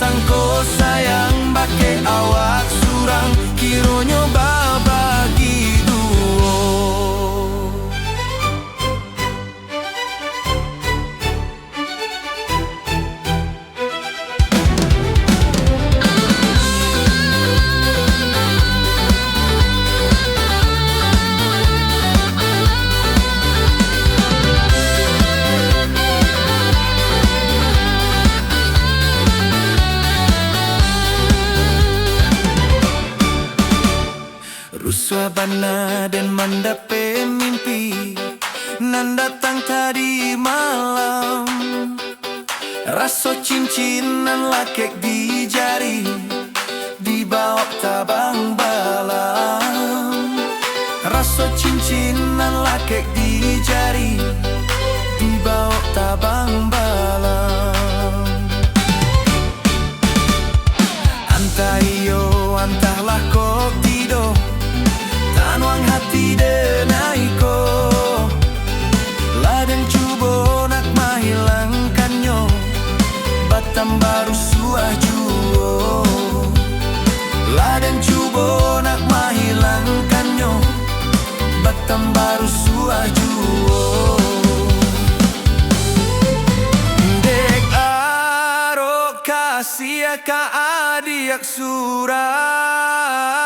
sangko sayang bake awak surang kiro nyoba bagi duo. Suasana dan mendapat mimpi nan datang tadi malam. Rasa cincin nan lakek di jari dibawa tabang balam. Rasa cincin nan lakek di jari dibawa tabang balam. Antah iyo antahlah kok tidur tanuang hati denaiko, ladang cubo nak menghilangkannya, batam baru suah juo. Ladang cubo nak menghilangkannya, batam baru suah juo. Dek aro kasih ka adiak surah